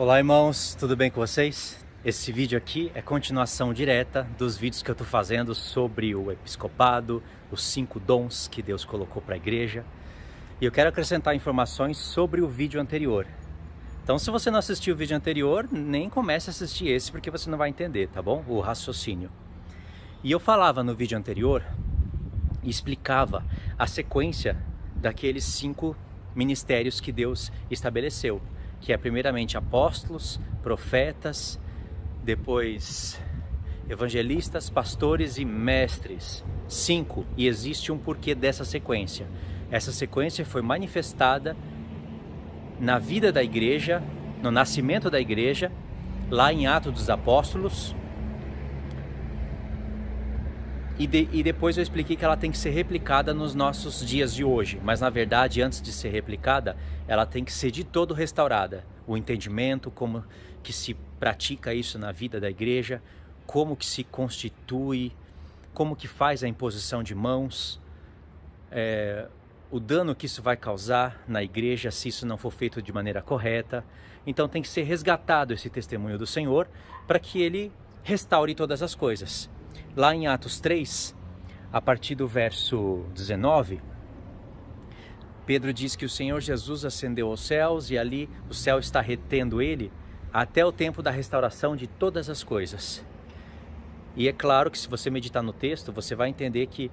Olá irmãos, tudo bem com vocês? Esse vídeo aqui é continuação direta dos vídeos que eu estou fazendo sobre o episcopado, os 5 dons que Deus colocou para a igreja. E eu quero acrescentar informações sobre o vídeo anterior. Então se você não assistiu o vídeo anterior, nem comece a assistir esse porque você não vai entender, tá bom? O raciocínio. E eu falava no vídeo anterior e explicava a sequência daqueles 5 ministérios que Deus estabeleceu, que é primeiramente apóstolos, profetas, depois evangelistas, pastores e mestres. 5, e existe um porquê dessa sequência. Essa sequência foi manifestada na vida da igreja, no nascimento da igreja, lá em Atos dos Apóstolos. E depois eu expliquei que ela tem que ser replicada nos nossos dias de hoje. Mas na verdade, antes de ser replicada, ela tem que ser de todo restaurada. O entendimento, como que se pratica isso na vida da igreja, como que se constitui, como que faz a imposição de mãos, o dano que isso vai causar na igreja se isso não for feito de maneira correta. Então tem que ser resgatado esse testemunho do Senhor para que Ele restaure todas as coisas. Lá em Atos 3, a partir do verso 19, Pedro diz que o Senhor Jesus ascendeu aos céus e ali o céu está retendo ele até o tempo da restauração de todas as coisas. E é claro que se você meditar no texto, você vai entender que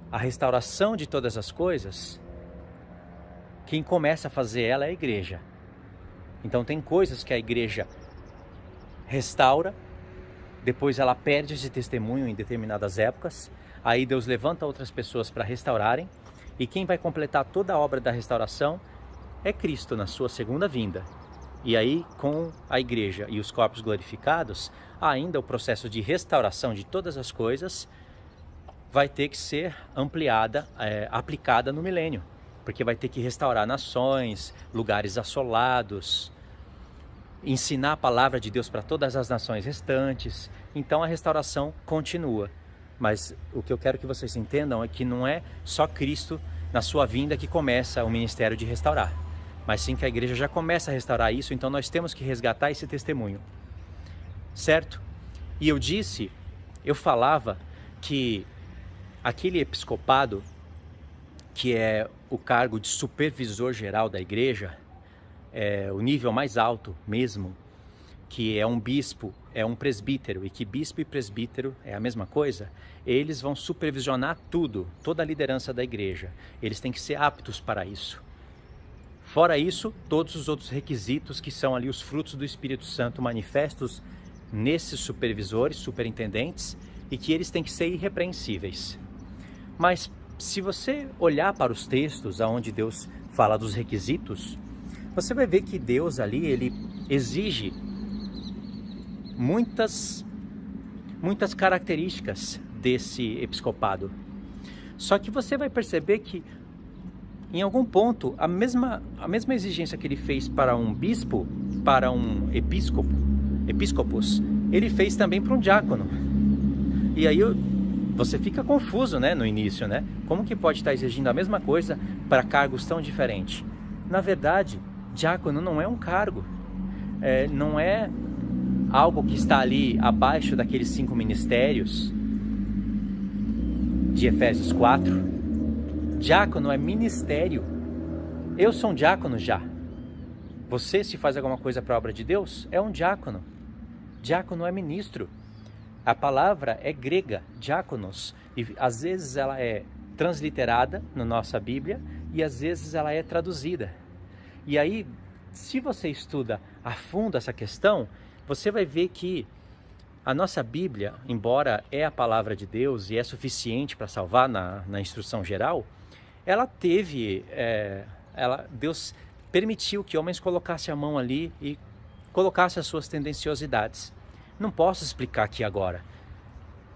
a restauração de todas as coisas, quem começa a fazer ela é a igreja. Então tem coisas que a igreja restaura, depois ela perde esse testemunho em determinadas épocas, aí Deus levanta outras pessoas para restaurarem, e quem vai completar toda a obra da restauração é Cristo na sua segunda vinda. E aí, com a igreja e os corpos glorificados, ainda o processo de restauração de todas as coisas vai ter que ser ampliada, aplicada no milênio, porque vai ter que restaurar nações, lugares assolados, ensinar a palavra de Deus para todas as nações restantes. Então a restauração continua. Mas o que eu quero que vocês entendam é que não é só Cristo na sua vinda que começa o ministério de restaurar, mas sim que a igreja já começa a restaurar isso. Então nós temos que resgatar esse testemunho, certo? E eu falava que aquele episcopado, que é o cargo de supervisor geral da igreja, o nível mais alto mesmo, que é um bispo, é um presbítero, e que bispo e presbítero é a mesma coisa, eles vão supervisionar tudo, toda a liderança da igreja. Eles têm que ser aptos para isso. Fora isso, todos os outros requisitos que são ali os frutos do Espírito Santo manifestos nesses supervisores, superintendentes, e que eles têm que ser irrepreensíveis. Mas se você olhar para os textos onde Deus fala dos requisitos, você vai ver que Deus ali, ele exige muitas características desse episcopado. Só que você vai perceber que em algum ponto a mesma exigência que ele fez para um bispo, para um episcopos, ele fez também para um diácono. E aí você fica confuso, né, no início, né? Como que pode estar exigindo a mesma coisa para cargos tão diferentes? Na verdade, diácono não é um cargo, não é algo que está ali abaixo daqueles 5 ministérios de Efésios 4. Diácono é ministério. Eu sou um diácono já. Você, se faz alguma coisa para a obra de Deus, é um diácono. Diácono é ministro. A palavra é grega, diáconos, e às vezes ela é transliterada na nossa Bíblia e às vezes ela é traduzida. E aí, se você estuda a fundo essa questão, você vai ver que a nossa Bíblia, embora é a palavra de Deus e é suficiente para salvar na instrução geral, ela teve, Deus permitiu que homens colocassem a mão ali e colocassem as suas tendenciosidades. Não posso explicar aqui agora,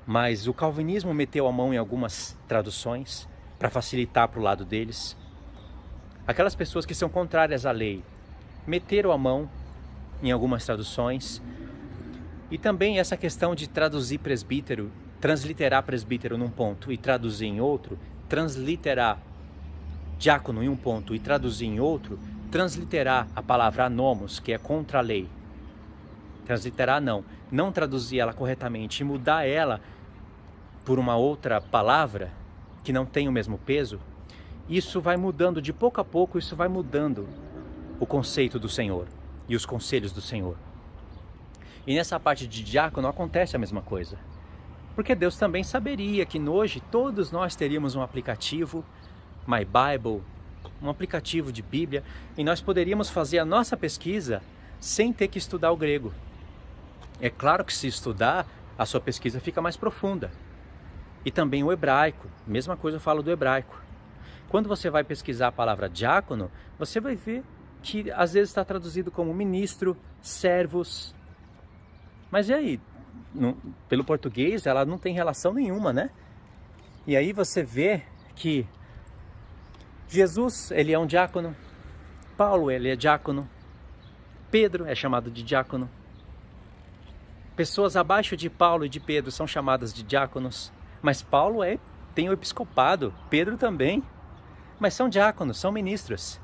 mas o calvinismo meteu a mão em algumas traduções para facilitar para o lado deles. Aquelas pessoas que são contrárias à lei meteram a mão em algumas traduções. E também essa questão de traduzir presbítero, transliterar presbítero num ponto e traduzir em outro, transliterar diácono em um ponto e traduzir em outro, transliterar a palavra anomos, que é contra a lei, transliterar não traduzir ela corretamente e mudar ela por uma outra palavra que não tem o mesmo peso, isso vai mudando de pouco a pouco, isso vai mudando o conceito do Senhor e os conselhos do Senhor. E nessa parte de diácono acontece a mesma coisa. Porque Deus também saberia que hoje todos nós teríamos um aplicativo, My Bible, um aplicativo de Bíblia, e nós poderíamos fazer a nossa pesquisa sem ter que estudar o grego. É claro que se estudar, a sua pesquisa fica mais profunda. E também o hebraico, mesma coisa eu falo do hebraico. Quando você vai pesquisar a palavra diácono, você vai ver que às vezes está traduzido como ministro, servos. Mas e aí? Pelo português ela não tem relação nenhuma, né? E aí você vê que Jesus, ele é um diácono, Paulo, ele é diácono, Pedro é chamado de diácono, pessoas abaixo de Paulo e de Pedro são chamadas de diáconos, mas Paulo tem o episcopado, Pedro também, mas são diáconos, são ministros.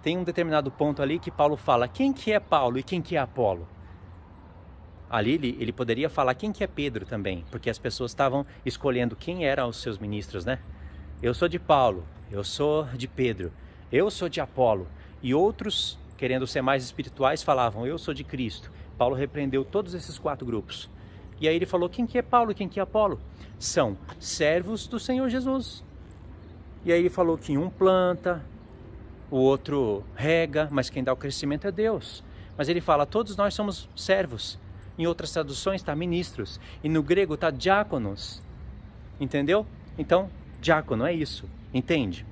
Tem um determinado ponto ali que Paulo fala quem que é Paulo e quem que é Apolo. Ali ele poderia falar quem que é Pedro também, porque as pessoas estavam escolhendo quem eram os seus ministros, né? Eu sou de Paulo, eu sou de Pedro, eu sou de Apolo. E outros, querendo ser mais espirituais, falavam, eu sou de Cristo. Paulo repreendeu todos esses 4 grupos. E aí ele falou, quem que é Paulo e quem que é Apolo? São servos do Senhor Jesus. E aí ele falou que um planta, o outro rega, mas quem dá o crescimento é Deus. Mas ele fala, todos nós somos servos. Em outras traduções está ministros. E no grego está diáconos. Entendeu? Então, diácono é isso. Entende?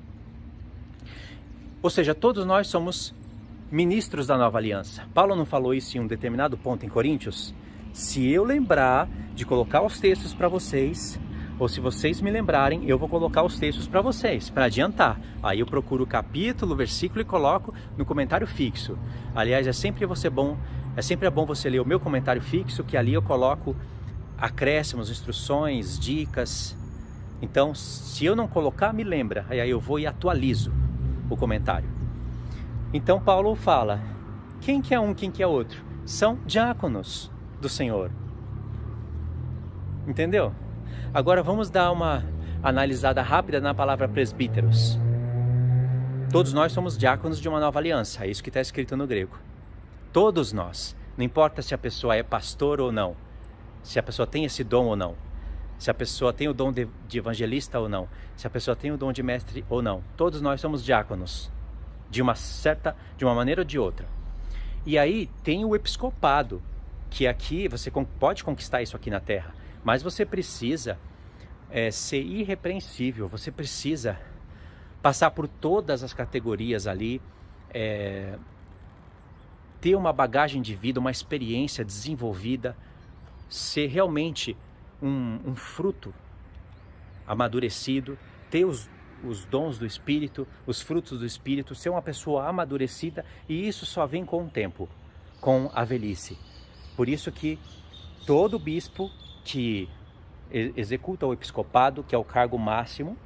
Ou seja, todos nós somos ministros da nova aliança. Paulo não falou isso em um determinado ponto em Coríntios? Se eu lembrar de colocar os textos para vocês, ou se vocês me lembrarem, eu vou colocar os textos para vocês, para adiantar. Aí eu procuro o capítulo, o versículo e coloco no comentário fixo. Aliás, é sempre bom você ler o meu comentário fixo, que ali eu coloco acréscimos, instruções, dicas. Então, se eu não colocar, me lembra. Aí eu vou e atualizo o comentário. Então, Paulo fala, quem que é um, quem que é outro? São diáconos do Senhor. Entendeu? Agora vamos dar uma analisada rápida na palavra presbíteros. Todos nós somos diáconos de uma nova aliança, é isso que está escrito no grego. Todos nós, não importa se a pessoa é pastor ou não, se a pessoa tem esse dom ou não, se a pessoa tem o dom de evangelista ou não, se a pessoa tem o dom de mestre ou não, todos nós somos diáconos, de uma maneira ou de outra. E aí tem o episcopado, que aqui você pode conquistar isso aqui na terra, mas você precisa ser irrepreensível, você precisa passar por todas as categorias ali, ter uma bagagem de vida, uma experiência desenvolvida, ser realmente um fruto amadurecido, ter os dons do Espírito, os frutos do Espírito, ser uma pessoa amadurecida, e isso só vem com o tempo, com a velhice. Por isso que todo bispo que executa o episcopado, que é o cargo máximo,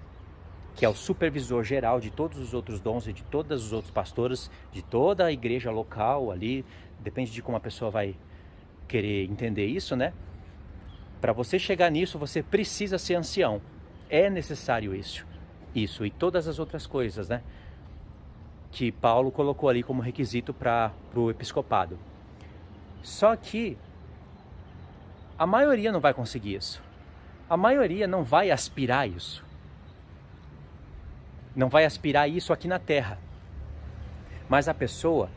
que é o supervisor geral de todos os outros dons e de todos os outros pastores, de toda a igreja local ali, depende de como a pessoa vai querer entender isso, né? Para você chegar nisso, você precisa ser ancião. É necessário isso e todas as outras coisas, né? Que Paulo colocou ali como requisito para o episcopado. Só que a maioria não vai conseguir isso. A maioria não vai aspirar isso. Não vai aspirar isso aqui na terra. Mas a pessoa,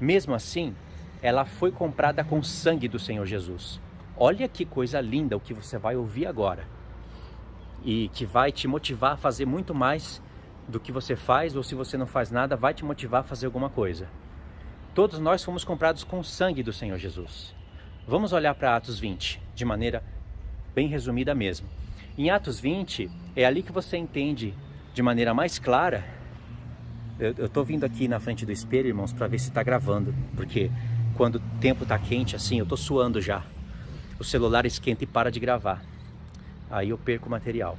mesmo assim, ela foi comprada com o sangue do Senhor Jesus. Olha que coisa linda o que você vai ouvir agora. E que vai te motivar a fazer muito mais do que você faz, ou se você não faz nada, vai te motivar a fazer alguma coisa. Todos nós fomos comprados com o sangue do Senhor Jesus. Vamos olhar para Atos 20, de maneira bem resumida mesmo. Em Atos 20, é ali que você entende de maneira mais clara. Eu estou vindo aqui na frente do espelho, irmãos, para ver se está gravando, porque quando o tempo está quente assim, eu estou suando já. O celular esquenta e para de gravar. Aí eu perco o material.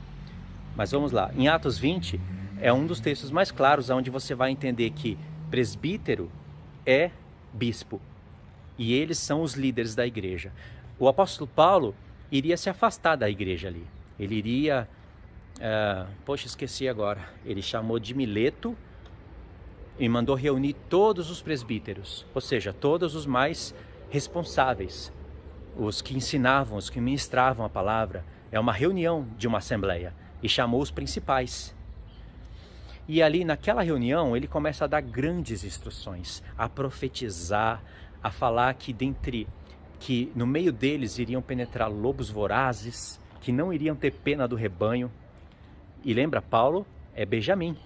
Mas vamos lá. Em Atos 20, é um dos textos mais claros, onde você vai entender que presbítero é bispo. E eles são os líderes da igreja. O apóstolo Paulo iria se afastar da igreja ali. Ele iria... esqueci agora. Ele chamou de Mileto e mandou reunir todos os presbíteros. Ou seja, todos os mais responsáveis. Os que ensinavam, os que ministravam a palavra. É uma reunião de uma assembleia. E chamou os principais. E ali naquela reunião ele começa a dar grandes instruções. A profetizar, a falar que no meio deles iriam penetrar lobos vorazes, que não iriam ter pena do rebanho. E lembra, Paulo é Benjamim.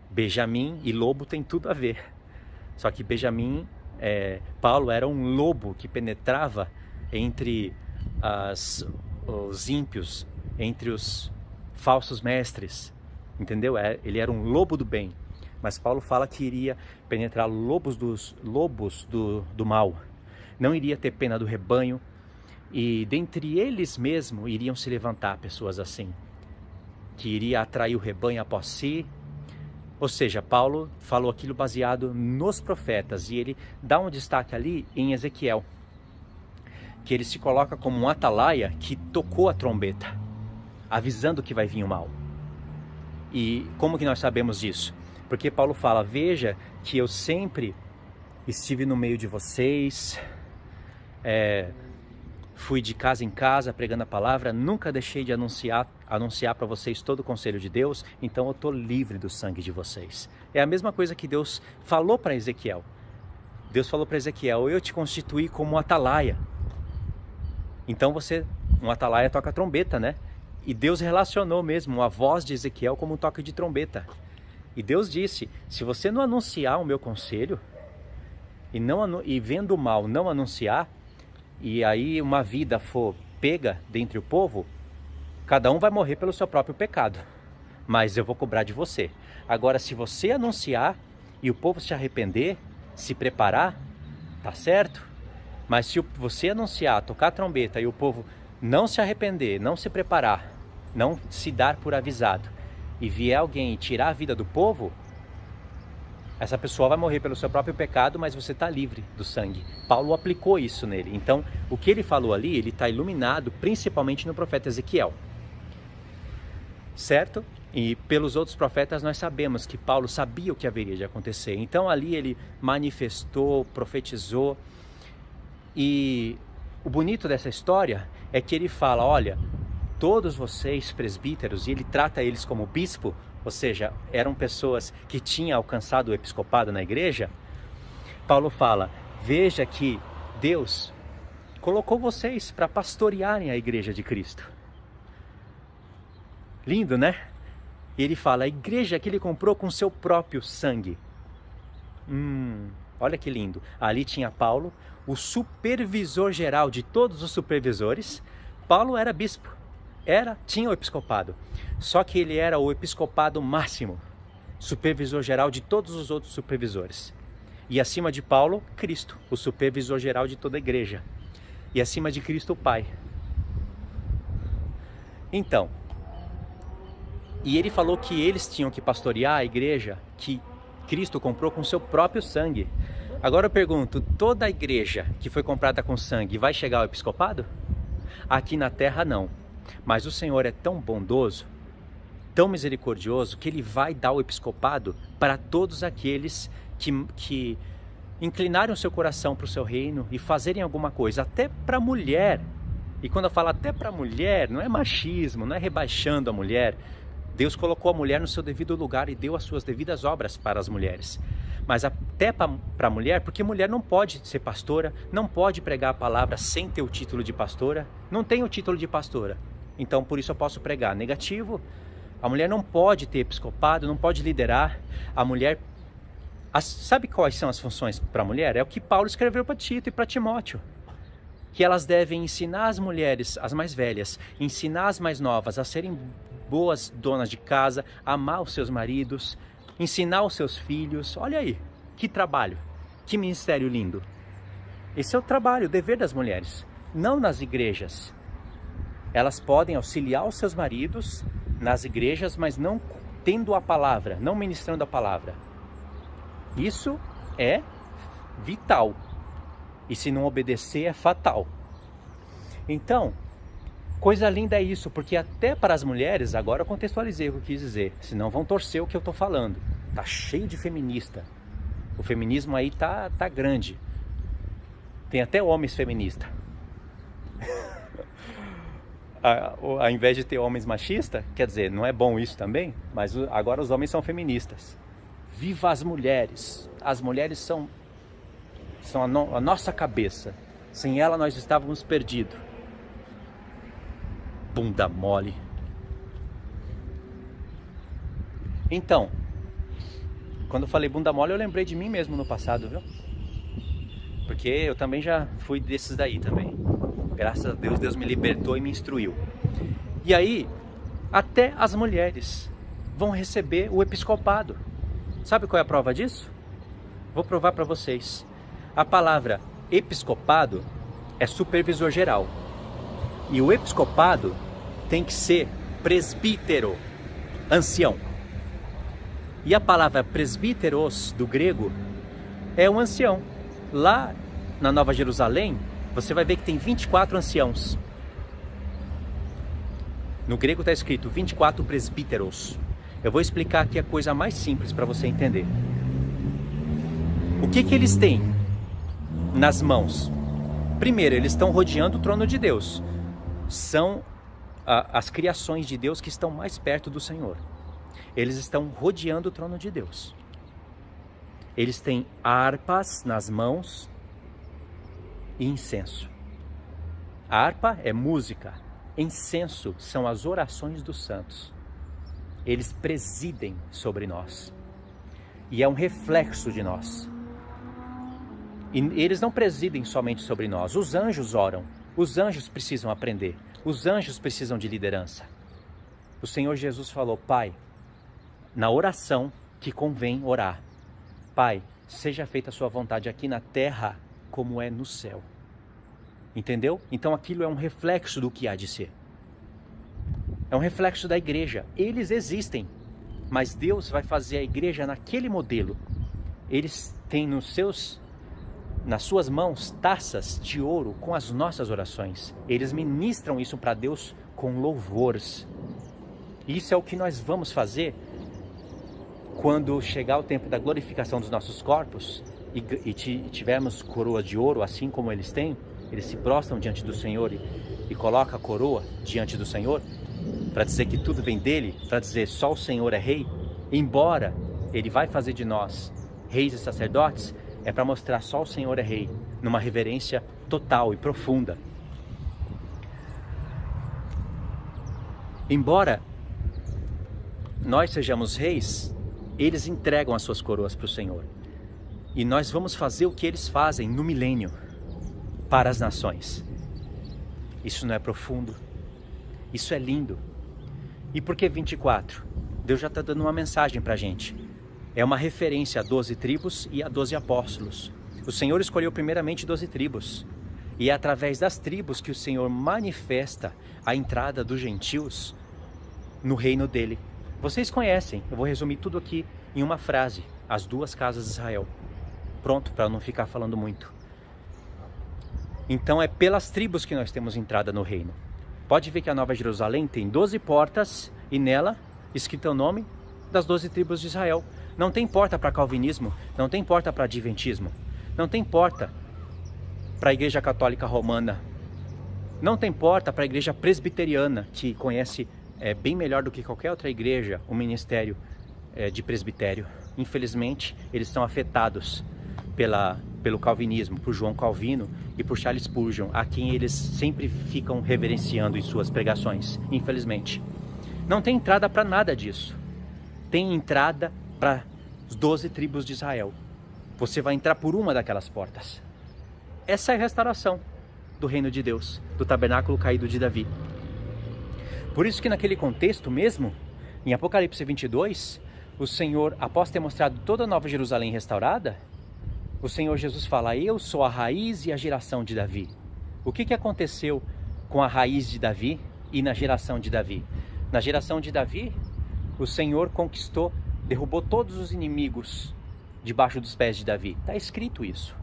Benjamim e lobo tem tudo a ver. Só que Paulo era um lobo que penetrava entre os ímpios, entre os falsos mestres. Entendeu? Ele era um lobo do bem. Mas Paulo fala que iria penetrar lobos do mal. Não iria ter pena do rebanho. E dentre eles mesmo iriam se levantar pessoas assim. Que iria atrair o rebanho após si. Ou seja, Paulo falou aquilo baseado nos profetas. E ele dá um destaque ali em Ezequiel. Que ele se coloca como um atalaia que tocou a trombeta. Avisando que vai vir o mal. E como que nós sabemos disso? Porque Paulo fala, veja que eu sempre estive no meio de vocês, fui de casa em casa pregando a palavra, nunca deixei de anunciar para vocês todo o conselho de Deus, então eu estou livre do sangue de vocês. É a mesma coisa que Deus falou para Ezequiel. Deus falou para Ezequiel, eu te constituí como um atalaia. Então um atalaia toca a trombeta, né? E Deus relacionou mesmo a voz de Ezequiel como um toque de trombeta. E Deus disse, se você não anunciar o meu conselho, e vendo o mal não anunciar, e aí uma vida for pega dentre o povo, cada um vai morrer pelo seu próprio pecado. Mas eu vou cobrar de você. Agora, se você anunciar e o povo se arrepender, se preparar, tá certo? Mas se você anunciar, tocar a trombeta e o povo não se arrepender, não se preparar, não se dar por avisado, e vier alguém tirar a vida do povo, essa pessoa vai morrer pelo seu próprio pecado, mas você está livre do sangue. Paulo aplicou isso nele. Então, o que ele falou ali, ele está iluminado principalmente no profeta Ezequiel. Certo? E pelos outros profetas nós sabemos que Paulo sabia o que haveria de acontecer. Então ali ele manifestou, profetizou. E o bonito dessa história é que ele fala, olha, todos vocês presbíteros, e ele trata eles como bispo, ou seja, eram pessoas que tinham alcançado o episcopado na igreja. Paulo fala, veja que Deus colocou vocês para pastorearem a igreja de Cristo. Lindo, né? E ele fala, a igreja que ele comprou com seu próprio sangue. Olha que lindo. Ali tinha Paulo, o supervisor geral de todos os supervisores. Paulo era bispo. Tinha o episcopado, só que ele era o episcopado máximo, supervisor geral de todos os outros supervisores. E acima de Paulo, Cristo, o supervisor geral de toda a igreja. E acima de Cristo, o Pai. Então, e ele falou que eles tinham que pastorear a igreja que Cristo comprou com seu próprio sangue. Agora eu pergunto, toda a igreja que foi comprada com sangue vai chegar ao episcopado? Aqui na terra não. Mas o Senhor é tão bondoso, tão misericordioso, que Ele vai dar o episcopado para todos aqueles que inclinarem o seu coração para o seu reino e fazerem alguma coisa, até para a mulher. E quando eu falo até para a mulher, não é machismo, não é rebaixando a mulher. Deus colocou a mulher no seu devido lugar e deu as suas devidas obras para as mulheres. Mas até para a mulher, porque mulher não pode ser pastora, não pode pregar a palavra sem ter o título de pastora, não tem o título de pastora. Então, por isso eu posso pregar negativo. A mulher não pode ter episcopado, não pode liderar. A mulher... Sabe quais são as funções para a mulher? É o que Paulo escreveu para Tito e para Timóteo. Que elas devem ensinar as mulheres, as mais velhas, ensinar as mais novas a serem boas donas de casa, amar os seus maridos, ensinar os seus filhos. Olha aí, que trabalho, que ministério lindo. Esse é o trabalho, o dever das mulheres, não nas igrejas. Elas podem auxiliar os seus maridos nas igrejas, mas não tendo a palavra, não ministrando a palavra. Isso é vital. E se não obedecer é fatal. Então, coisa linda é isso, porque até para as mulheres, agora eu contextualizei o que eu quis dizer, senão vão torcer o que eu estou falando. Tá cheio de feminista. O feminismo aí tá grande. Tem até homens feministas. Ao invés de ter homens machistas, quer dizer, não é bom isso também, mas agora os homens são feministas. Viva as mulheres! As mulheres são a nossa cabeça. Sem ela nós estávamos perdidos. Bunda mole. Então, quando eu falei bunda mole, eu lembrei de mim mesmo no passado, viu? Porque eu também já fui desses daí também. Graças a Deus, Deus me libertou e me instruiu. E aí, até as mulheres vão receber o episcopado. Sabe qual é a prova disso? Vou provar para vocês. A palavra episcopado é supervisor geral. E o episcopado tem que ser presbítero, ancião. E a palavra presbíteros, do grego, é um ancião. Lá na Nova Jerusalém, você vai ver que tem 24 anciãos. No grego está escrito 24 presbíteros. Eu vou explicar aqui a coisa mais simples para você entender. O que eles têm nas mãos? Primeiro, eles estão rodeando o trono de Deus. São as criações de Deus que estão mais perto do Senhor. Eles estão rodeando o trono de Deus. Eles têm harpas nas mãos e incenso. A harpa é música. Incenso são as orações dos santos. Eles presidem sobre nós. E é um reflexo de nós. E eles não presidem somente sobre nós. Os anjos oram. Os anjos precisam aprender. Os anjos precisam de liderança. O Senhor Jesus falou: Pai, na oração que convém orar, Pai, seja feita a sua vontade aqui na terra como é no céu. Entendeu? Então aquilo é um reflexo do que há de ser. É um reflexo da igreja. Eles existem, mas Deus vai fazer a igreja naquele modelo. Eles têm nas suas mãos taças de ouro com as nossas orações. Eles ministram isso para Deus com louvores. Isso é o que nós vamos fazer quando chegar o tempo da glorificação dos nossos corpos e tivermos coroa de ouro, assim como eles têm. Eles se prostram diante do Senhor e colocam a coroa diante do Senhor para dizer que tudo vem dele, para dizer só o Senhor é rei. Embora ele vai fazer de nós reis e sacerdotes, é para mostrar só o Senhor é rei, numa reverência total e profunda. Embora nós sejamos reis, eles entregam as suas coroas para o Senhor. E nós vamos fazer o que eles fazem no milênio para as nações. Isso não é profundo? Isso é lindo. E por que 24? Deus já está dando uma mensagem para a gente. É uma referência a 12 tribos e a 12 apóstolos. O Senhor escolheu primeiramente 12 tribos. E é através das tribos que o Senhor manifesta a entrada dos gentios no reino dele. Vocês conhecem, eu vou resumir tudo aqui em uma frase: as duas casas de Israel. Pronto, para não ficar falando muito. Então é pelas tribos que nós temos entrada no reino. Pode ver que a Nova Jerusalém tem 12 portas e nela escrito o nome das 12 tribos de Israel. Não tem porta para calvinismo, não tem porta para adventismo, não tem porta para a Igreja Católica Romana, não tem porta para a Igreja Presbiteriana, que conhece bem melhor do que qualquer outra igreja o ministério de presbitério. Infelizmente, eles estão afetados pelo calvinismo, por João Calvino e por Charles Spurgeon, a quem eles sempre ficam reverenciando em suas pregações, infelizmente. Não tem entrada para nada disso. Tem entrada para as 12 tribos de Israel. Você vai entrar por uma daquelas portas. Essa é a restauração do reino de Deus, do tabernáculo caído de Davi. Por isso que naquele contexto mesmo, em Apocalipse 22, o Senhor, após ter mostrado toda a Nova Jerusalém restaurada, o Senhor Jesus fala: eu sou a raiz e a geração de Davi. O que aconteceu com a raiz de Davi e na geração de Davi? Na geração de Davi, o Senhor conquistou, derrubou todos os inimigos debaixo dos pés de Davi. Está escrito isso.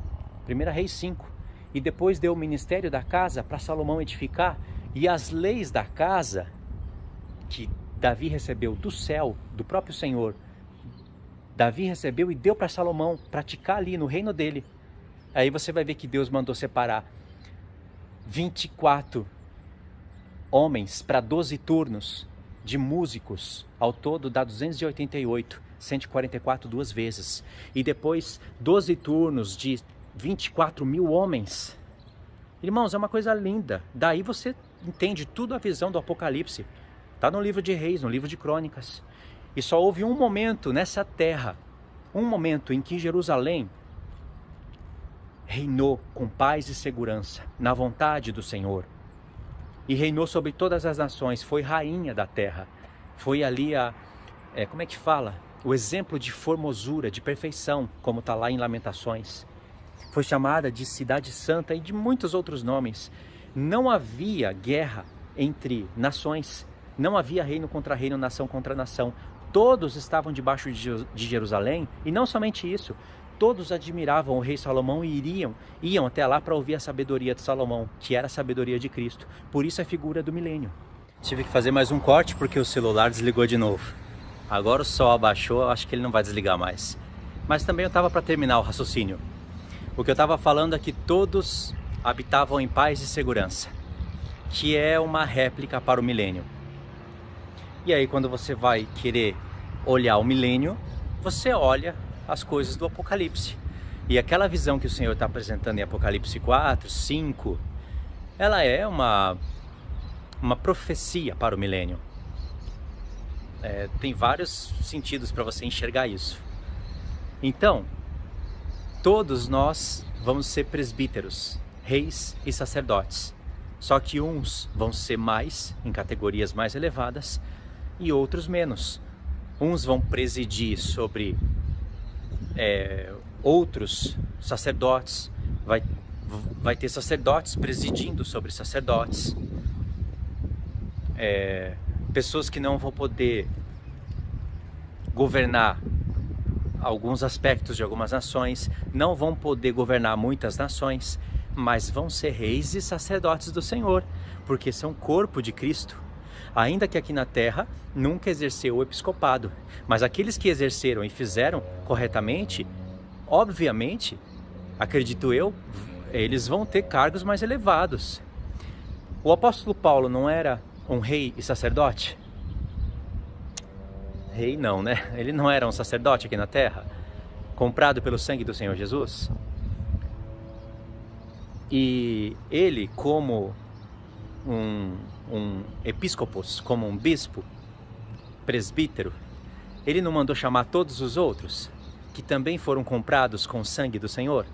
1 Reis 5. E depois deu o ministério da casa para Salomão edificar, e as leis da casa que Davi recebeu do céu, do próprio Senhor, Davi recebeu e deu para Salomão praticar ali no reino dele. Aí você vai ver que Deus mandou separar 24 homens para 12 turnos de músicos. Ao todo dá 288, 144 duas vezes. E depois 12 turnos de 24 mil homens. Irmãos, é uma coisa linda. Daí você entende tudo a visão do Apocalipse. Está no livro de Reis, no livro de Crônicas. E só houve um momento nessa terra, um momento em que Jerusalém reinou com paz e segurança, na vontade do Senhor. E reinou sobre todas as nações, foi rainha da terra. Foi ali como é que fala? O exemplo de formosura, de perfeição, como está lá em Lamentações. Foi chamada de Cidade Santa e de muitos outros nomes. Não havia guerra entre nações, não havia reino contra reino, nação contra nação. Todos estavam debaixo de Jerusalém, e não somente isso, todos admiravam o rei Salomão e iam até lá para ouvir a sabedoria de Salomão, que era a sabedoria de Cristo. Por isso é a figura do milênio. Tive que fazer mais um corte porque o celular desligou de novo. Agora o sol abaixou, acho que ele não vai desligar mais. Mas também eu estava para terminar o raciocínio. O que eu estava falando é que todos habitavam em paz e segurança, que é uma réplica para o milênio. E aí quando você vai querer olhar o milênio, você olha as coisas do Apocalipse. E aquela visão que o Senhor está apresentando em Apocalipse 4, 5, ela é uma profecia para o milênio. Tem vários sentidos para você enxergar isso. Então, todos nós vamos ser presbíteros, reis e sacerdotes. Só que uns vão ser mais, em categorias mais elevadas, e outros menos. Uns vão presidir sobre outros sacerdotes, vai ter sacerdotes presidindo sobre sacerdotes, pessoas que não vão poder governar alguns aspectos de algumas nações, não vão poder governar muitas nações, mas vão ser reis e sacerdotes do Senhor, porque são corpo de Cristo. Ainda que aqui na terra nunca exerceu o episcopado, mas aqueles que exerceram e fizeram corretamente, obviamente, acredito eu, eles vão ter cargos mais elevados. O apóstolo Paulo não era um rei e sacerdote? Rei não, né? Ele não era um sacerdote aqui na terra, comprado pelo sangue do Senhor Jesus? E ele, como um episcopos, como um bispo, presbítero, ele não mandou chamar todos os outros, que também foram comprados com o sangue do Senhor?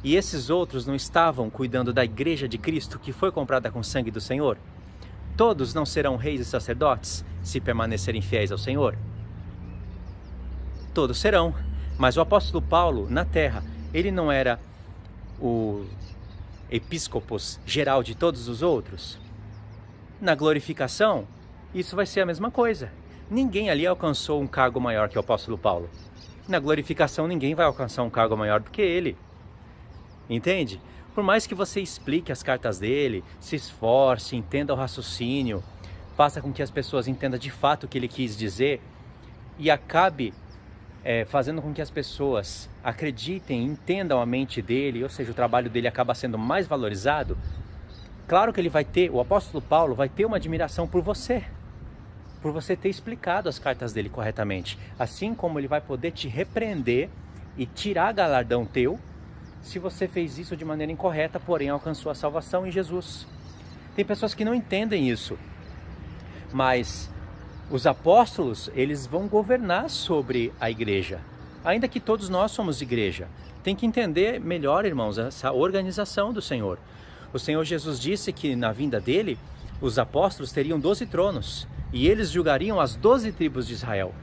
E esses outros não estavam cuidando da igreja de Cristo, que foi comprada com o sangue do Senhor? Todos não serão reis e sacerdotes, se permanecerem fiéis ao Senhor? Todos serão, mas o apóstolo Paulo, na terra, ele não era o episcopos geral de todos os outros? Na glorificação, isso vai ser a mesma coisa. Ninguém ali alcançou um cargo maior que o apóstolo Paulo. Na glorificação, ninguém vai alcançar um cargo maior do que ele. Entende? Por mais que você explique as cartas dele, se esforce, entenda o raciocínio, faça com que as pessoas entendam de fato o que ele quis dizer e acabe fazendo com que as pessoas acreditem, entendam a mente dele, ou seja, o trabalho dele acaba sendo mais valorizado, claro que o apóstolo Paulo vai ter uma admiração por você ter explicado as cartas dele corretamente, assim como ele vai poder te repreender e tirar galardão teu, se você fez isso de maneira incorreta, porém alcançou a salvação em Jesus. Tem pessoas que não entendem isso, mas os apóstolos, eles vão governar sobre a igreja, ainda que todos nós somos igreja. Tem que entender melhor, irmãos, essa organização do Senhor. O Senhor Jesus disse que na vinda dele, os apóstolos teriam 12 tronos, e eles julgariam as 12 tribos de Israel.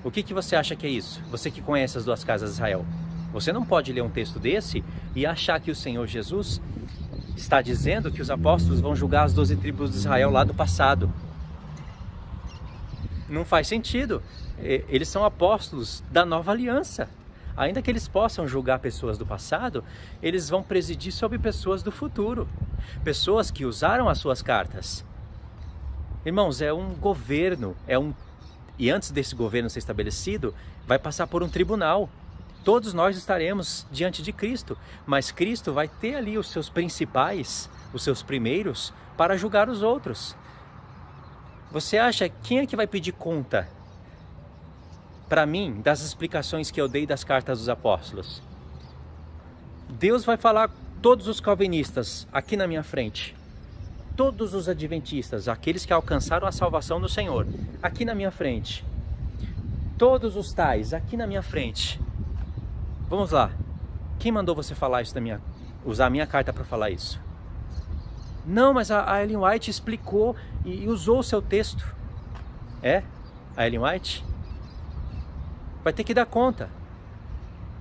O que você acha que é isso? Você que conhece as duas casas de Israel. Você não pode ler um texto desse e achar que o Senhor Jesus está dizendo que os apóstolos vão julgar as 12 tribos de Israel lá do passado. Não faz sentido. Eles são apóstolos da nova aliança. Ainda que eles possam julgar pessoas do passado, eles vão presidir sobre pessoas do futuro. Pessoas que usaram as suas cartas. Irmãos, é um governo, e antes desse governo ser estabelecido, vai passar por um tribunal. Todos nós estaremos diante de Cristo, mas Cristo vai ter ali os seus principais, os seus primeiros, para julgar os outros. Você acha, quem é que vai pedir conta para mim das explicações que eu dei das cartas dos apóstolos? Deus vai falar todos os calvinistas aqui na minha frente. Todos os adventistas, aqueles que alcançaram a salvação no Senhor, aqui na minha frente. Todos os tais, aqui na minha frente. Vamos lá. Quem mandou você falar isso usar a minha carta para falar isso? Não, mas a Ellen White explicou e usou o seu texto. A Ellen White? Vai ter que dar conta.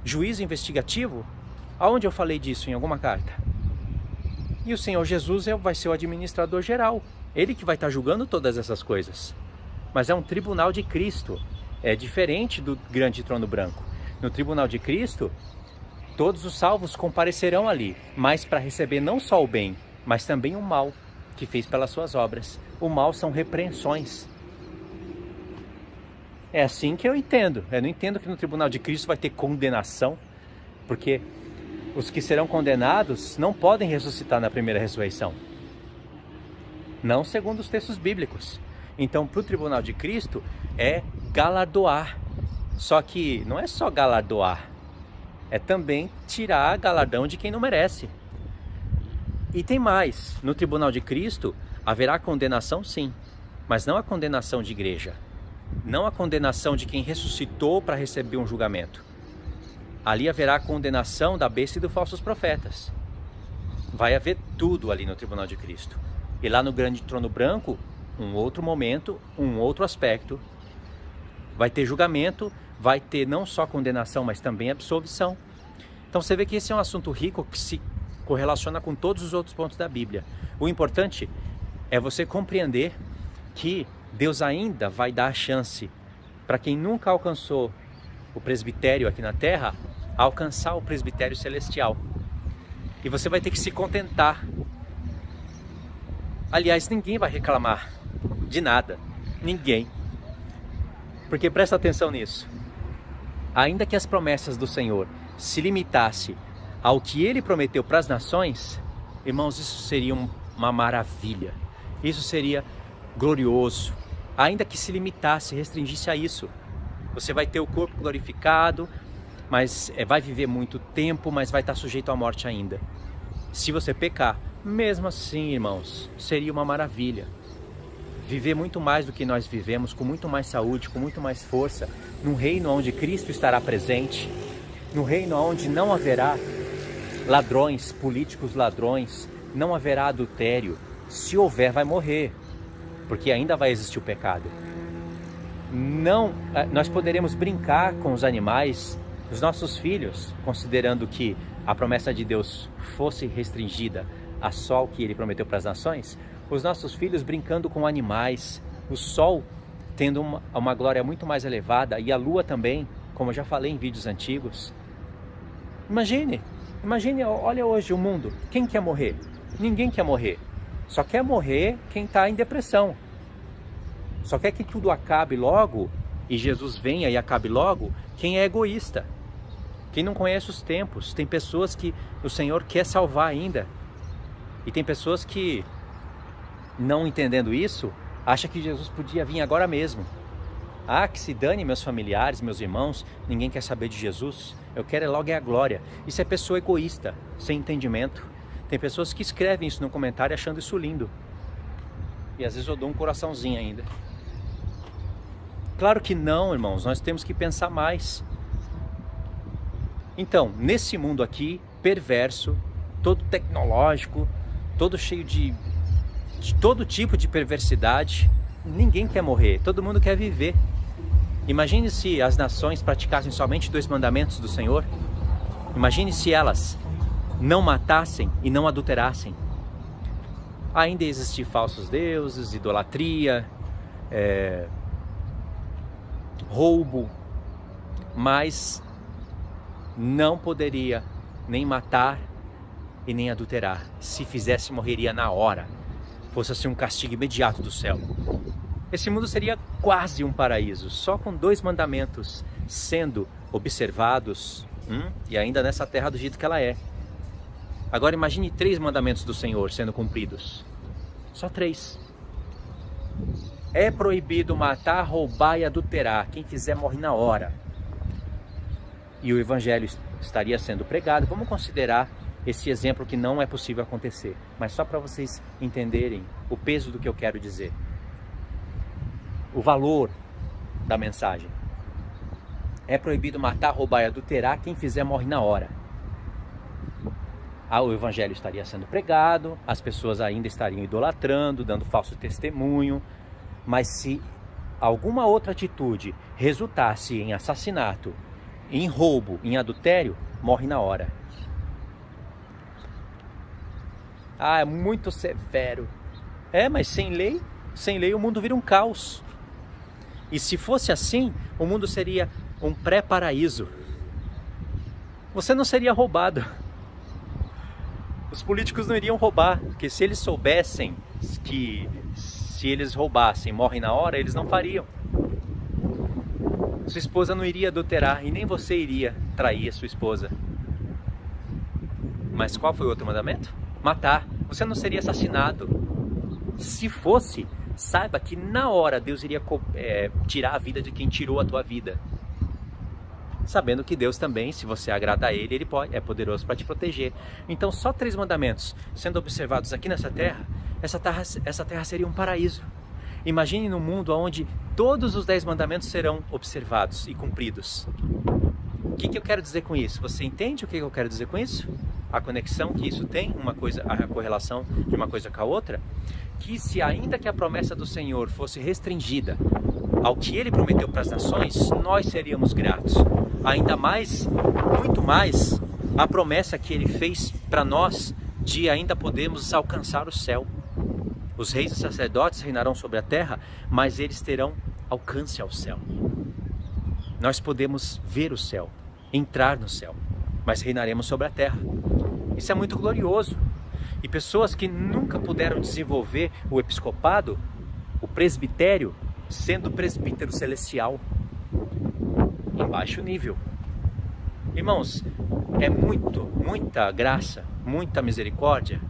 Juízo investigativo? Aonde eu falei disso em alguma carta? E o Senhor Jesus vai ser o administrador geral. Ele que vai estar julgando todas essas coisas. Mas é um tribunal de Cristo. É diferente do grande trono branco. No tribunal de Cristo, todos os salvos comparecerão ali, mas para receber não só o bem, mas também o mal que fez pelas suas obras. O mal são repreensões. É assim que eu entendo. Eu não entendo que no tribunal de Cristo vai ter condenação, porque os que serão condenados não podem ressuscitar na primeira ressurreição. Não segundo os textos bíblicos. Então, para o tribunal de Cristo é galardoar. Só que não é só galardoar, é também tirar galardão de quem não merece. E tem mais, no tribunal de Cristo haverá condenação sim, mas não a condenação de igreja, não a condenação de quem ressuscitou para receber um julgamento. Ali haverá a condenação da besta e dos falsos profetas. Vai haver tudo ali no tribunal de Cristo. E lá no grande trono branco, um outro momento, um outro aspecto. Vai ter julgamento, vai ter não só condenação, mas também absolvição. Então você vê que esse é um assunto rico que se correlaciona com todos os outros pontos da Bíblia. O importante é você compreender que Deus ainda vai dar a chance para quem nunca alcançou o presbitério aqui na terra, alcançar o presbitério celestial. E você vai ter que se contentar. Aliás, ninguém vai reclamar de nada. Ninguém. Porque presta atenção nisso. Ainda que as promessas do Senhor se limitassem ao que Ele prometeu para as nações, irmãos, isso seria uma maravilha. Isso seria glorioso. Ainda que se limitasse, restringisse a isso. Você vai ter o corpo glorificado, mas vai viver muito tempo, mas vai estar sujeito à morte ainda. Se você pecar, mesmo assim, irmãos, seria uma maravilha. Viver muito mais do que nós vivemos, com muito mais saúde, com muito mais força, num reino onde Cristo estará presente, num reino onde não haverá ladrões, políticos ladrões, não haverá adultério. Se houver, vai morrer, porque ainda vai existir o pecado. Não, nós poderemos brincar com os animais, os nossos filhos, considerando que a promessa de Deus fosse restringida a só o que Ele prometeu para as nações, os nossos filhos brincando com animais, o sol tendo uma glória muito mais elevada e a lua também, como eu já falei em vídeos antigos. Imagine, olha hoje o mundo, quem quer morrer? Ninguém quer morrer, só quer morrer quem está em depressão, só quer que tudo acabe logo e Jesus venha e acabe logo quem é egoísta, quem não conhece os tempos. Tem pessoas que o Senhor quer salvar ainda e tem pessoas que, não entendendo isso, acha que Jesus podia vir agora mesmo. Ah, que se dane meus familiares, meus irmãos, ninguém quer saber de Jesus. Eu quero logo a glória. Isso é pessoa egoísta, sem entendimento. Tem pessoas que escrevem isso no comentário achando isso lindo. E às vezes eu dou um coraçãozinho ainda. Claro que não, irmãos, nós temos que pensar mais. Então, nesse mundo aqui, perverso, todo tecnológico, todo cheio de todo tipo de perversidade, ninguém quer morrer, todo mundo quer viver. Imagine se as nações praticassem somente 2 mandamentos do Senhor. Imagine se elas não matassem e não adulterassem. Ainda ia existir falsos deuses, idolatria, roubo, mas não poderia nem matar e nem adulterar. Se fizesse, morreria na hora. Fosse assim um castigo imediato do céu. Esse mundo seria quase um paraíso, só com 2 mandamentos sendo observados, e ainda nessa terra do jeito que ela é. Agora imagine 3 mandamentos do Senhor sendo cumpridos. Só 3. É proibido matar, roubar e adulterar. Quem fizer morre na hora. E o evangelho estaria sendo pregado. Vamos considerar esse exemplo que não é possível acontecer, mas só para vocês entenderem o peso do que eu quero dizer. O valor da mensagem. É proibido matar, roubar e adulterar. Quem fizer morre na hora. O evangelho estaria sendo pregado, as pessoas ainda estariam idolatrando, dando falso testemunho, mas se alguma outra atitude resultasse em assassinato, em roubo, em adultério, morre na hora. É muito severo. Mas sem lei o mundo vira um caos. E se fosse assim, o mundo seria um pré-paraíso. Você não seria roubado. Os políticos não iriam roubar, porque se eles soubessem que se eles roubassem morrem na hora, eles não fariam. Sua esposa não iria adulterar e nem você iria trair a sua esposa. Mas qual foi o outro mandamento? Matar. Você não seria assassinado. Se fosse, saiba que na hora Deus iria tirar a vida de quem tirou a tua vida. Sabendo que Deus também, se você agrada a Ele, Ele é poderoso para te proteger. Então só 3 mandamentos sendo observados aqui nessa terra, essa terra seria um paraíso. Imagine num mundo onde todos os 10 mandamentos serão observados e cumpridos. O que eu quero dizer com isso? Você entende o que eu quero dizer com isso? A conexão que isso tem, a correlação de uma coisa com a outra? Que se ainda que a promessa do Senhor fosse restringida ao que Ele prometeu para as nações, nós seríamos gratos. Ainda mais, muito mais, a promessa que Ele fez para nós de ainda podermos alcançar o céu. Os reis e sacerdotes reinarão sobre a terra, mas eles terão alcance ao céu. Nós podemos ver o céu, entrar no céu, mas reinaremos sobre a terra. Isso é muito glorioso. E pessoas que nunca puderam desenvolver o episcopado, o presbitério, sendo presbítero celestial, em baixo nível. Irmãos, é muita graça, muita misericórdia.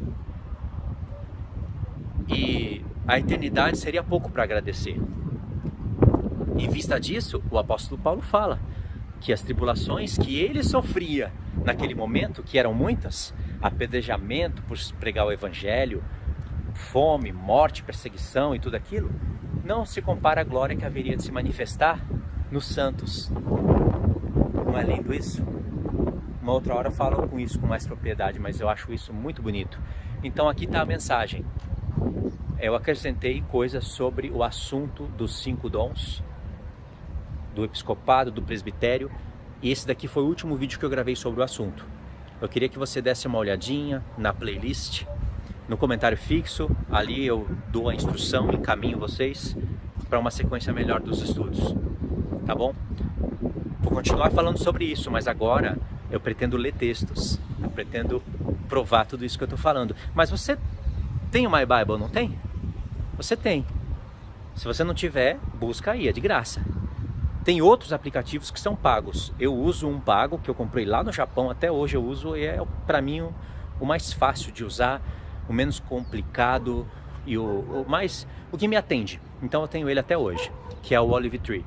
E a eternidade seria pouco para agradecer. Em vista disso, o apóstolo Paulo fala que as tribulações que ele sofria naquele momento, que eram muitas, apedrejamento por pregar o evangelho, fome, morte, perseguição e tudo aquilo, não se compara à glória que haveria de se manifestar nos santos. Não é lindo isso? Uma outra hora eu falo com isso com mais propriedade, mas eu acho isso muito bonito. Então aqui está a mensagem. Eu acrescentei coisas sobre o assunto dos 5 dons, do episcopado, do presbitério, e esse daqui foi o último vídeo que eu gravei sobre o assunto. Eu queria que você desse uma olhadinha na playlist, no comentário fixo, ali eu dou a instrução, encaminho vocês para uma sequência melhor dos estudos, tá bom? Vou continuar falando sobre isso, mas agora eu pretendo ler textos, eu pretendo provar tudo isso que eu estou falando. Mas você tem o My Bible, não tem? Você tem. Se você não tiver, busca aí, é de graça. Tem outros aplicativos que são pagos. Eu uso um pago que eu comprei lá no Japão, até hoje eu uso, e é para mim o mais fácil de usar, o menos complicado e o que me atende. Então eu tenho ele até hoje, que é o Olive Tree.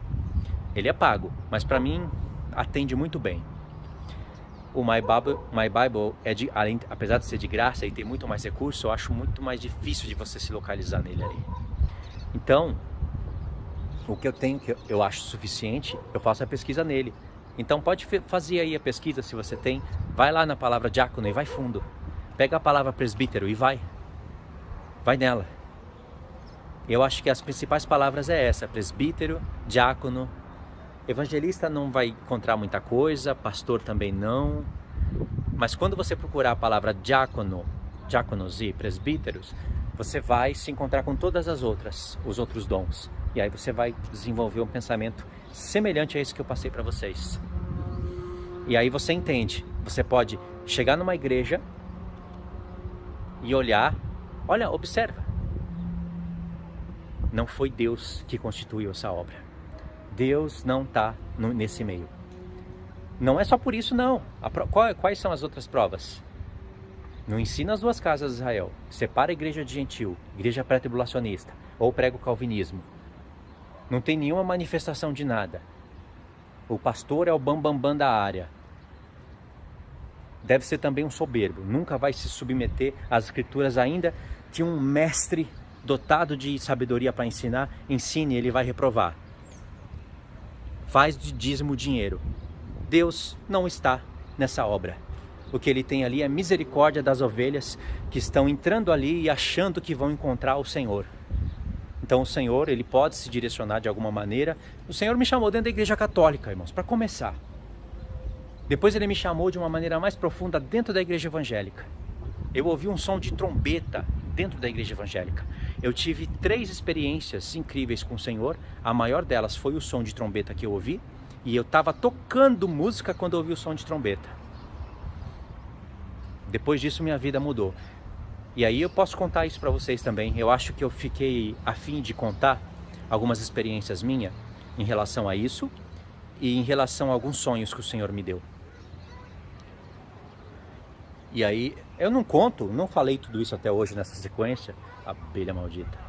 Ele é pago, mas para mim atende muito bem. O My Bible apesar de ser de graça e ter muito mais recurso, eu acho muito mais difícil de você se localizar nele ali. Então, o que eu tenho, que eu acho suficiente, eu faço a pesquisa nele. Então pode fazer aí a pesquisa se você tem. Vai lá na palavra diácono e vai fundo. Pega a palavra presbítero e vai nela. Eu acho que as principais palavras é essa: presbítero, diácono. Evangelista não vai encontrar muita coisa, pastor também não. Mas quando você procurar a palavra diácono, diáconos e presbíteros, você vai se encontrar com todas as outras, os outros dons. E aí você vai desenvolver um pensamento semelhante a esse que eu passei para vocês. E aí você entende, você pode chegar numa igreja e olhar, olha, observa. Não foi Deus que constituiu essa obra. Deus não está nesse meio. Não é só por isso, não. Quais são as outras provas? Não ensina as duas casas de Israel. Separa a igreja de gentil, igreja pré-tribulacionista, ou prega o calvinismo. Não tem nenhuma manifestação de nada. O pastor é o bambambam da área. Deve ser também um soberbo. Nunca vai se submeter às escrituras, ainda que um mestre dotado de sabedoria para ensinar, ensine, ele vai reprovar. Faz de dízimo dinheiro. Deus não está nessa obra. O que ele tem ali é misericórdia das ovelhas que estão entrando ali e achando que vão encontrar o Senhor. Então o Senhor, ele pode se direcionar de alguma maneira. O Senhor me chamou dentro da igreja católica, irmãos, para começar. Depois ele me chamou de uma maneira mais profunda dentro da igreja evangélica. Eu ouvi um som de trombeta dentro da igreja evangélica. Eu tive 3 experiências incríveis com o Senhor. A maior delas foi o som de trombeta que eu ouvi. E eu estava tocando música quando eu ouvi o som de trombeta. Depois disso minha vida mudou. E aí eu posso contar isso para vocês também. Eu acho que eu fiquei a fim de contar algumas experiências minhas em relação a isso e em relação a alguns sonhos que o Senhor me deu. E aí eu não falei tudo isso até hoje nessa sequência. Abelha maldita,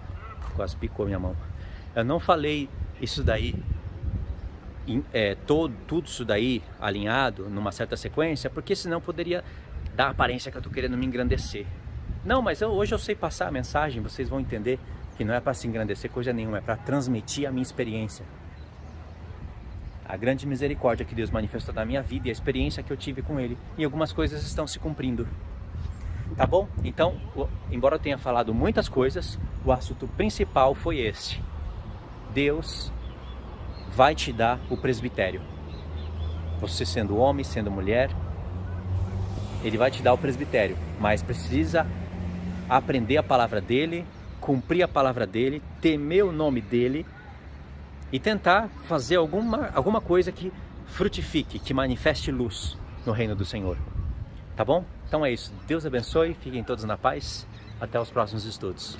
quase picou minha mão. Eu não falei isso daí, tudo isso daí alinhado numa certa sequência, porque senão poderia dar a aparência que eu estou querendo me engrandecer. Não, mas hoje eu sei passar a mensagem, vocês vão entender que não é para se engrandecer coisa nenhuma, é para transmitir a minha experiência. A grande misericórdia que Deus manifestou na minha vida e a experiência que eu tive com Ele. E algumas coisas estão se cumprindo. Tá bom? Então, embora eu tenha falado muitas coisas, o assunto principal foi esse. Deus vai te dar o presbitério. Você sendo homem, sendo mulher, Ele vai te dar o presbitério. Mas precisa aprender a palavra dEle, cumprir a palavra dEle, temer o nome dEle, e tentar fazer alguma coisa que frutifique, que manifeste luz no reino do Senhor. Tá bom? Então é isso. Deus abençoe, fiquem todos na paz. Até os próximos estudos.